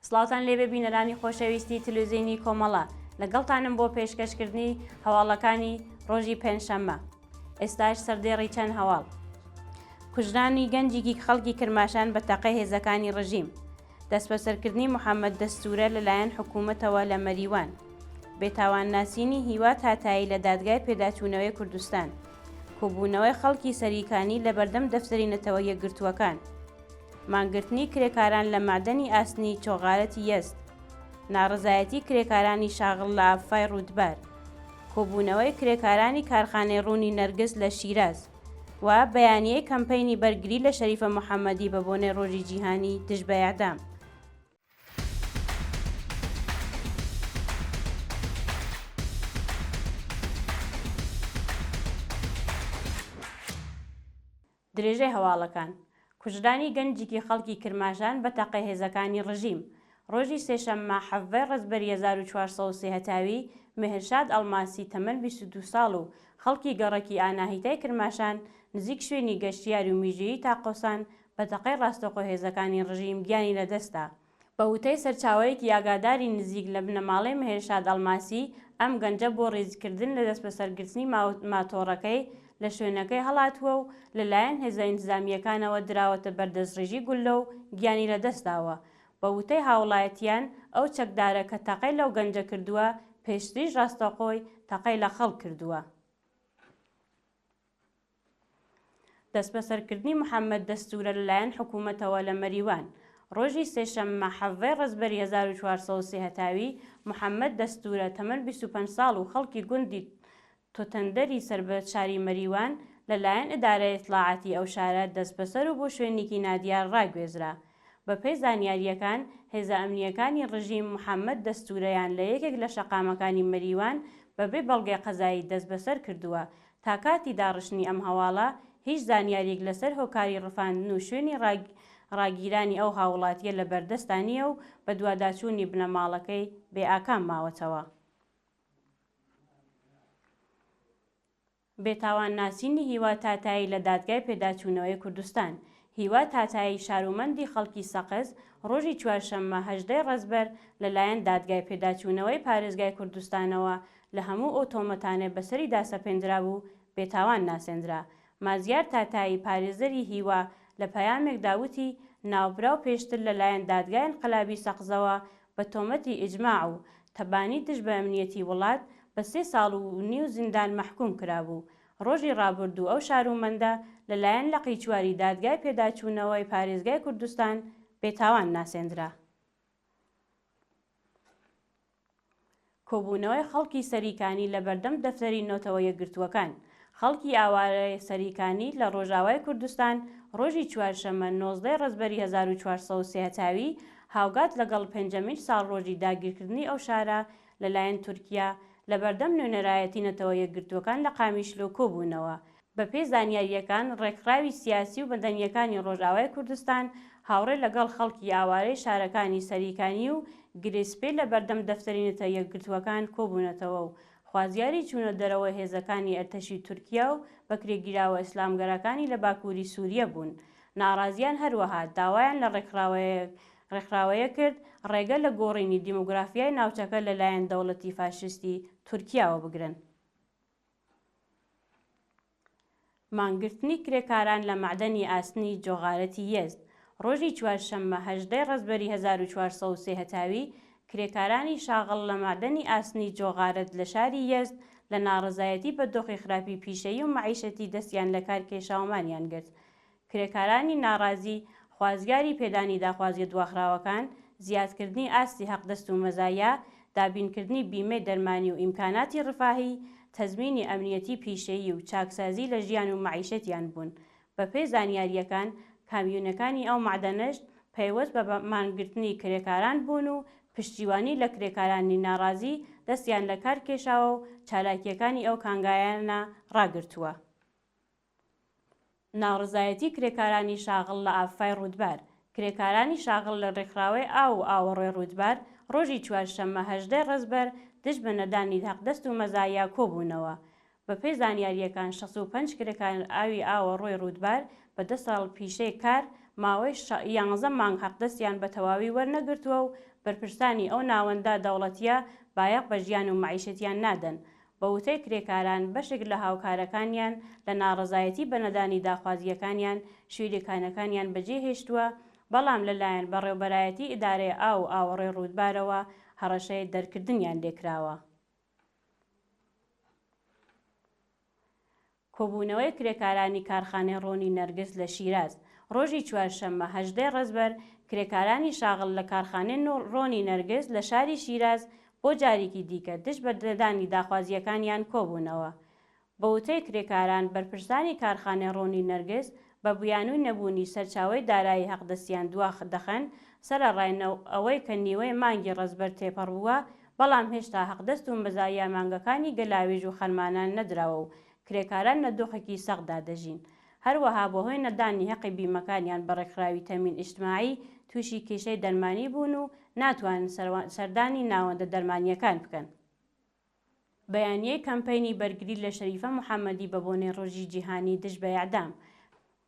سڵاتان لێبێ بینەرانی خۆشەویستی تلویزیۆنی کۆمەڵە لەگەڵتانم بۆ پێشکەشکردنی هەواڵەکانی ڕۆژی پێنجشەممە. ئێستاش سەردێڕی چەند هەواڵ. کوژرانی گەنجێکی خەڵکی کرماشان بە تەقەی هێزەکانی ڕژیم. دەستبەسەرکردنی محەممەد دەستورە لەلایەن حکوومەتەوە لە مەریوان. بێتاوانناسینی هیوات هاتایی لە دادگای پێداچوونەوەی کوردستان. کۆبوونەوەی خەڵکی سەریکانی لە بەردەم دەفتەری نەتەوە یەکگرتووەکان. مانگرتنی کرێکاران لە مادەنی ئاسنی چۆغارەتی یەزد. ناڕزایەتی کرێکارانی شاغڵ لە ئافای ڕوودبار. کۆبوونەوەی کرێکارانی کارخانەی ڕوونی نەرگس لە شیراز و بەیانیەی کەمپەینی بەرگری لە شەریفە موحەممەدی بە بۆنەی ڕۆژی جیهانی دژ بە یادام. درێژەی هەواڵەکان. کوژرانی گەنجێکی خەڵکی کرماشان بە تەقەی هێزەکانی ڕژیم. ڕۆژی سێشەممە حەڤەی ڕزبەری 1403 هەتاوی مێهرشاد ئەڵماسی تەمەن 22 ساڵ و خەڵکی گەڕەکی ئاناهیتای کرماشان نزیک شوێنی گەشتیاری و میژەیی تاقۆسان بە تەقەی ڕاستەوخۆ هێزەکانی ڕژیم گیانی لەدەستا. بە وتەی سەرچاوەیەکی ئاگاداری نزیک لە بنەماڵەی مێهرشاد ئەڵماسی ئەم گەنجە بۆ ڕێزکردن لە دەست بەسەرگرتنی ماتۆڕەکەی لە شوێنەکەی هەڵاتووە و لەلایەن هێزە ئینتزامیەکانەوە دراوەتە بەردەستڕێژی گولە و گیانی لەدەستداوە. بە وتەی هاوڵایەتیان ئەو چەکدارە کە تەقەی لەو گەنجە کردووە پێشتریش ڕاستەوخۆی تەقەی لە خەڵک کردووە. دەستبەسەرکردنی محەممەد دەستورە لەلایەن حکوومەتەوە لە مەریوان. ڕۆژی سێشەممە حەڤەی ڕزبەری 1403 هەتاوی محەممەد دەستورە تەمەن 25 ساڵ و خەڵکی گوندی تۆتەندەری سەربەت شاری مەریوان لەلایەن ئیدارەی ئیتلاعاتی ئەو شارە دەستبەسەر و بۆ شوێنێکی نادیار ڕاگوێزرا. بەپێی زانیاریەکان هێزە ئەمنیەکانی ڕژیم محەممەد دەستورەیان لە یەکێک لە شەقامەکانی مەریوان بەبێ بەڵگەی قەزایی دەستبەسەر کردووە. تا کاتی داڕشتنی ئەم هەواڵە هیچ زانیاریەک لەسەر هۆکاری ڕفاندن و شوێنی ڕاگیرانی ئەو هاوڵاتیە لە بەردەستانیە و بە دوواداچوونی بنەماڵەکەی بێ ئاکام ماوەتەوە. بێتاوانناسینی هیوات هاتایی لە دادگای پێداچوونەوەی کوردستان. هیوات هاتایی شارومەندی خەڵکی سەقز ڕۆژی چوارشەممە 18 ڕزبەر لەلایەن دادگای پێداچوونەوەی پارێزگای کوردستانەوە لە هەموو ئۆتۆمەتانێ بەسەری داسەپێنرا بوو بێتاوان ناسێنرا. مازیار تاتایی پارێزەری هیوا لە پەیامێک داوتی ناوبراو پێشتر لەلایەن دادگای ئینقلابی سەقزەوە بە تۆمەتی ئیجماع و تەبانی دژ بە ئەمنیەتی وڵات بە 3 ساڵ و نیو زیندان مەحکوم کرابوو. ڕۆژی ڕابردوو ئەو شارومەندە لەلایەن لەقی چواری دادگای پێداچوونەوەی پارێزگای کوردستان بێتاوان ناسێنرا. کۆبوونەوەی خەڵکی سەریکانی لە بەردەم دەفتەری نۆتەوە یەکگرتووەکان. خەڵکی ئاوارەی سەریکانی لە ڕۆژاوای کوردستان ڕۆژی چوارشەممە 19 ڕزبەری 1403 هەتاوی هاوگات لەگەڵ پێنجەمین ساڵ ڕۆژی داگیرکردنی ئەو شارە لەلایەن تورکیا لە بەردەم نوێنەرایەتی نەتەوە یەکگرتووەکان لە قامیشلۆ کۆبوونەوە. بەپێی زانیاریەکان ڕێکخراوی سیاسی و مەدەنیەکانی ڕۆژاوای کوردستان هاوڕێ لەگەڵ خەڵکی ئاوارەی شارەکانی سەریکانی و گرێسپێ لە بەردەم دەفتەری نەتەوە یەکگرتووەکان کۆبوونەتەوە و خوازیاری چوونە دەرەوە هێزەکانی ئەرتەشی تورکیا و بەکرێگیراوە ئیسلامگەرەکانی لە باکووری سووریە بوون. ناڕازیان هەروەها داوایان لە ڕێکخراوەیە کرد ڕێگە لە گۆڕینی دیموگرافیای ناوچەکە لەلایەن دەوڵەتی فاشستی تورکیاوە بگرن. مانگرتنی کرێکاران لە مادەنی ئاسنی جۆغارەتی یەزد. ڕۆژی چوارشەممە 18 ڕزبەری 1403 هەتاوی کرێکارانی شاغڵ لە مادەنی ئاسنی جۆغارەت لە شاری یەزد لە ناڕزایەتی بە دۆخی خراپی پیشەیی و مەعیشەتی دەستیان لە کار کێشاومانیان گرت. کرێکارانی ناڕازی خوازگاری پێدانی داخوازیە دواخراوەکان، زیادکردنی ئاستی حەقدەست و مەزایە، دابینکردنی بیمەی دەرمانی و ئیمکاناتی ڕفاهی، تەزمینی ئەمنیەتی پیشەیی و چاکسازی لە ژیان و مەعیشەتیان بوون. بەپێی زانیاریەکان کامیونەکانی ئەو مادەنەش پەیوەست بە مانگرتنی کرێکاران بوون و پشتیوانی لە کرێکارانی ناڕازی دەستیان لە کار کێشاوە و چالاکیەکانی ئەو کانگایانە ڕاگرتووە. ناڕزایەتی کرێکارانی شاغڵ لە ئافای ڕوودبار. کرێکارانی شاغڵ لە ڕێکخراوەی ئاو و ئاوەڕێی ڕوودبار ڕۆژی چوارشەممە 18 ڕزبەر دژ بە نەدانی حەقدەست و مەزایا کۆبوونەوە. بەپێی زانیاریەکان 65 کرێکار ئاوی ئاوەڕۆی ڕوودبار بە 10 ساڵ پیشەی کار ماوەی 11 مانگ حەقدەستیان بە تەواوی وەرنەگرتووە و بەرپرسانی ئەو ناوەندە دەوڵەتیە بایەق بە ژیان و معیشەتیان نادەن. بە وتەی کرێکاران، بەشێک لە هاوکارەکانیان لە ناڕەزایەتی بەنەدانی داخوازیەکانیان شوێنەکانیان بەجێهێشتووە، بەڵام لەلایەن بەڕێوەبەرایەتی ئیدارەی ئاو و ئاوەڕێی ڕوودبارەوە هەڕەشەی دەرکردنیان لێکراوە. کۆبوونەوەی کرێکارانی کارخانەی ڕۆنی نەرگس لە شیراز. ڕۆژی چوارشەممە 18 ڕەزبەر کرێکارانی شاغڵ لە کارخانەی ڕۆنی نەرگس لە شاری شیراز بۆ جارێکی دیکە دشت بە دەدانی داخوازیەکانیان کۆبوونەوە. بە وتەی کرێکاران، بەرپرسانی کارخانەی ڕۆنی نەرگس بە بویانووی نەبوونی سەرچاوەی دارایی حەقدەستیان دوا دەخەن سەرەڕای ئەوەی کە نیوەی مانگی ڕەزبەر تێپەڕ بووە، بەڵام هێشتا حەقدەست و مەزایە مانگەکانی گەلاوێژ و خەرمانان نەدراوە و کرێکاران لە دۆخێکی سەختدا دەژین. هەروەها بەهۆی نەدانی حەقی بیمەکانیان بە ڕێکخراوی تەمین ئیجتیماعی تووشی کێشەی دەرمانی بوون و ناتوانن سەردانی ناوەندە دەرمانیەکان بکەن. بەیانیەی کەمپەینی بەرگری لە شەریفە موحەممەدی بە بۆنەی ڕۆژی جیهانی دژ بە ئیعدام.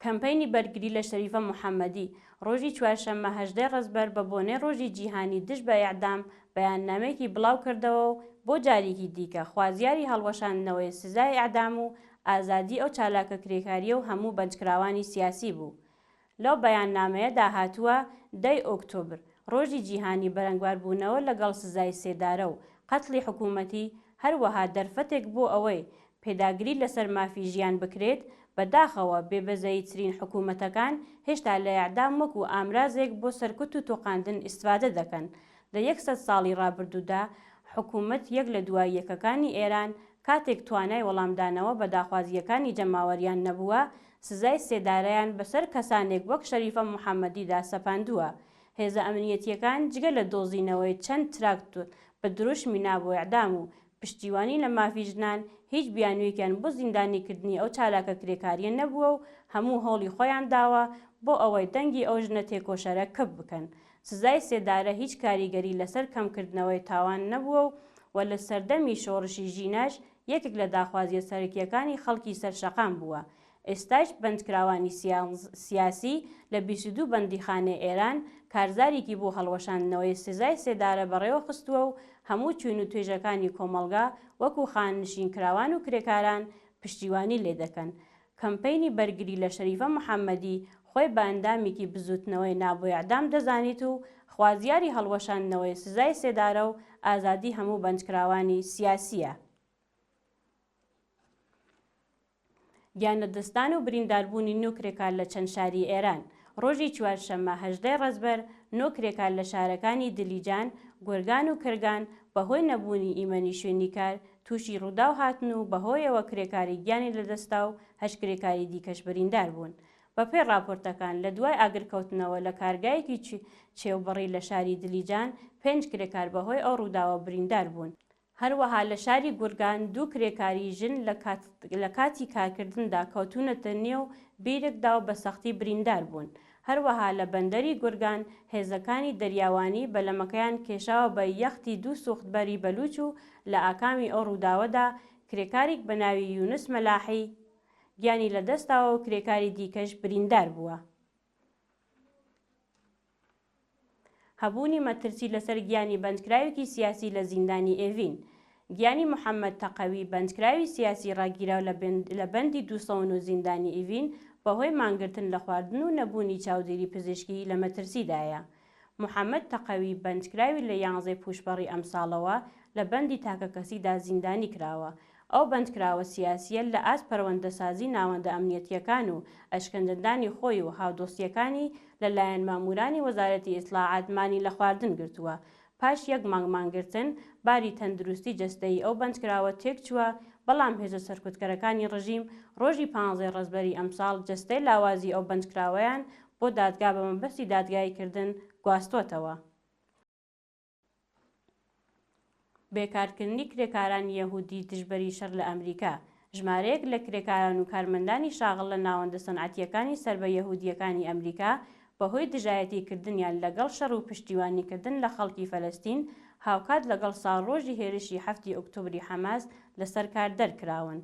کەمپەینی بەرگری لە شەریفە موحەممەدی ڕۆژی چوارشەممە 18 ڕەزبەر بە بۆنەی ڕۆژی جیهانی دژ بە ئیعدام بەیاننامەیەکی بڵاو کردەوە و بۆ جارێکی دیکە خوازیاری هەڵوەشاندنەوەی سزای ئیعدام و ئازادی ئەو چالاکە کرێکاریە و هەموو بەنجکراوانی سیاسی بوو. لەو بەیاننامەیەدا هاتووە 10 ئۆکتۆبر ڕۆژی جیهانی بەرەنگواربوونەوە لەگەڵ سزای سێدارە و قەتڵی حکوومەتی، هەروەها دەرفەتێک بۆ ئەوەی پێداگری لەسەر مافی ژیان بکرێت. بەداخەوە بێبەزەییترین حکوومەتەکان هێشتا لە ئیعدام وەکو ئامرازێک بۆ سەرکوت و تۆقاندن ئیستفادە دەکەن. لە 100 ساڵی ڕابردوودا حکوومەت یەک لە دوای یەکەکانی ئێران کاتێک توانای وەڵامدانەوە بە داخوازیەکانی جەماوەریان نەبووە، سزای سێدارەیان بەسەر کەسانێک وەک شەریفە موحەممەدیدا سەپاندووە. هێزە ئەمنیەتیەکان جگە لە دۆزینەوەی چەند تراکتۆر بە دروشمی نابۆ ئیعدام و پشتیوانی لە مافی ژنان، هیچ بیانوویەکیان بۆ زیندانیکردنی ئەو چالاکە کرێکاریە نەبووە و هەموو هەوڵی خۆیان داوە بۆ ئەوەی دەنگی ئەو ژنە تێکۆشەرە کەپ بکەن. سزای سێدارە هیچ کاریگەری لەسەر کەمکردنەوەی تاوان نەبووە و لە سەردەمی شۆڕشی ژیناش یەکێک لە داخوازیە سەرەکیەکانی خەڵکی سەرشەقام بووە. ئێستاش بەندکراوانی سیاسی لە 22 بەندیخانەی ئێران کارزارێکی بۆ هەڵوەشاندنەوەی سزای سێدارە بەڕێوە خستووە و هەموو چوین و توێژەکانی کۆمەڵگا وەکو خاننشینکراوان و کرێکاران پشتیوانی لێ دەکەن. کەمپەینی بەرگری لە شەریفە موحەممەدی خۆی بە ئەندامێکی بزوتنەوەی نابۆ ئیعدام دەزانێت و خوازیاری هەڵوەشاندنەوەی سزای سێدارە و ئازادی هەموو بەنجکراوانی سیاسیە. گیانەدەستان و برینداربوونی 9 کرێکار لە چەند شاری ئێران. ڕۆژی چوارشەممە 18 ڕەزبەر 9 کرێکار لە شارەکانی دلیجان، گۆرگان و کەرگان بەهۆی نەبوونی ئیمەنی شوێنی کار تووشی ڕوودا و هاتن و بەهۆیەوە کرێکاری گیانی لەدەستا و 8 کرێکاری دیکەش بریندار بوون. بەپێی راپۆرتەکان لە دوای ئاگرکەوتنەوە لە کارگایەکی چێوبڕی لە شاری دلیجان 5 کرێکار بەهۆی ئەو ڕووداوە بریندار بوون. هەروەها لە شاری گورگان 2 کرێکاری ژن لە کاتی کارکردندا کەوتونەتە نێو بیرێکدا و بە سەختی بریندار بوون. هەروەها لە بەندەری گورگان هێزەکانی دەریاوانی بەلەمەکەیان کێشاوە بە یەختی 2 سوختبەری بەلوچ و لە ئاکامی ئەو ڕووداوەدا کرێکارێک بە ناوی یونس مەلاحی گیانی لەدەستاوە و کرێکاری دیکەش بریندار بووە. هەبوونی مەترسی لەسەر گیانی بەندکراوێکی سیاسی لە زیندانی ئێڤین. گیانی محەممەد تەقەوی بەندکراوی سیاسی ڕاگیراو لە بەندی 209 زیندانی ئێڤین بەهۆی مانگرتن لە خواردن و نەبوونی چاودێری پزیشکی لە مەترسیدایە. محەممەد تەقەوی بەندکراوی لە 11 پوشبەڕی ئەمساڵەوە لە بەندی تاکەکەسیدا زیندانی کراوە. ئەو بەندکراوە سیاسیە لە ئاست پەروەندەسازی ناوەندە ئەمنیەتیەکان و ئەشکەندەدانی خۆی و هاودۆستیەکانی لەلایەن مامورانی وەزارەتی ئیسلاحات مانی لە خواردن گرتووە. پاش 1 مانگ مانگرتن باری تەندروستی جەستەیی ئەو بەندکراوە تێک چووە، بەڵام هێزە سەرکوتکەرەکانی ڕژیم ڕۆژی 15 ڕەزبەری ئەمساڵ جەستەی لاوازی ئەو بەندکراوەیان بۆ دادگا بە مەبەستی دادگاییکردن گواستووەتەوە. بێکارکردنی کرێکارانی یەهودی دژبەری شەڕ لە ئەمریکا. ژمارەیەک لە کرێکاران و کارمەندانی شاغڵ لە ناوەندە سەنعەتیەکانی سەر بە یەهودیەکانی ئەمریکا بەهۆی دژایەتیکردنیان لەگەڵ شەڕ و پشتیوانیکردن لە خەڵکی فەلەستین هاوکات لەگەڵ ساڵڕۆژی هێرشی 7 ئۆکتۆبری حەماس لەسەر کار دەرکراون.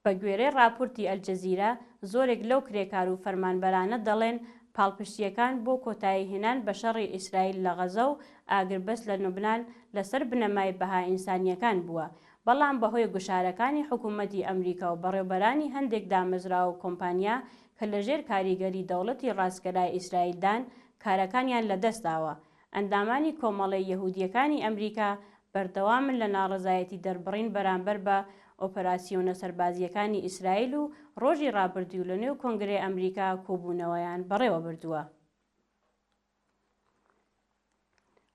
بە گوێرەی راپۆرتی ئەلجەزیرە زۆرێک لەو کرێکار و فەرمانبەرانە دەڵێن پاڵپشتیەکان بۆ کۆتایی هێنان بە شەڕی ئیسرائیل لە غەزە و ئاگربەست لە نوبنان لەسەر بنەمای بەها ئینسانیەکان بووە، بەڵام بەهۆی گوشارەکانی حکوومەتی ئەمریکا و بەڕێوەبەرانی هەندێک دامەزراوە و کۆمپانیا کە لەژێر کاریگەری دەوڵەتی ڕاستگەرای ئیسرائیلدان کارەکانیان لەدەستداوە. ئەندامانی کۆمەڵی یەهودیەکانی ئەمریکا بەردەوامن لە ناڕەزایەتی دەربڕین بەرامبەر بە ئۆپەراسیۆنە سەربازیەکانی ئیسرائیل و ڕۆژی ڕابردوو لە نێو کۆنگرەی ئەمریکا کۆبوونەوەیان بەڕێوە بردووە.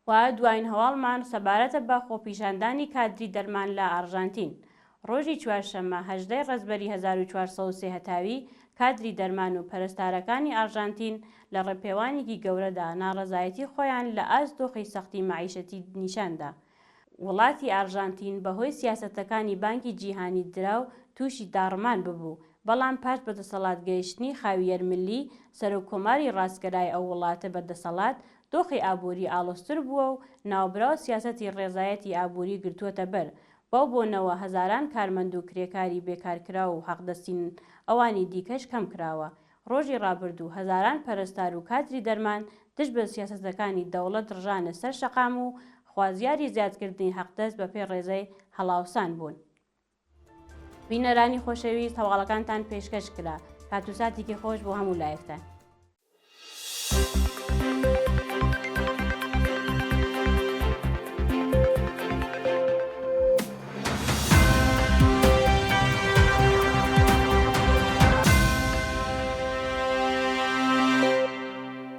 وایە دوایین هەواڵمان سەبارەتە بە خۆپیشاندانی کادری دەرمان لە ئارژانتین. ڕۆژی چوارشەممە 18 ڕەزبەری 1403 هەتاوی کادری دەرمان و پەرستارەکانی ئارژانتین لە ڕێپێوانێکی گەورەدا ناڕەزایەتی خۆیان لە ئاستۆخی سەختی مەعیشەتی نیشاندا. وڵاتی ئارژانتین بەهۆی سیاسەتەکانی بانکی جیهانی دراو تووشی داڕمان ببوو، بەڵام پاش بەدەسەڵات گەیشتنی خاویەر ملی سەرۆکۆماری ڕاستگەرای ئەو وڵاتە بەدەسەڵات دۆخی ئابووری ئاڵۆزتر بووە و ناوبراو سیاسەتی ڕێزایەتی ئابووری گرتووەتە بەر. بەو بۆنەوە هەزاران کارمەند و کرێکاری بێکارکرا و حەقدەستین ئەوانی دیکەش کەم کراوە. ڕۆژی ڕابردوو هەزاران پەرستار و کادری دەرمان دژ بە سیاسەتەکانی دەوڵەت ڕژانە سەر شەقام و خوازیاری زیادکردنی حەقدەست بە پێی ڕێزەی هەڵاوسان بوون. بینەرانی خۆشەویست، هەواڵەکانتان پێشکەش کرا. کاتوساتێکی خۆش بۆ هەموو لایەکتان.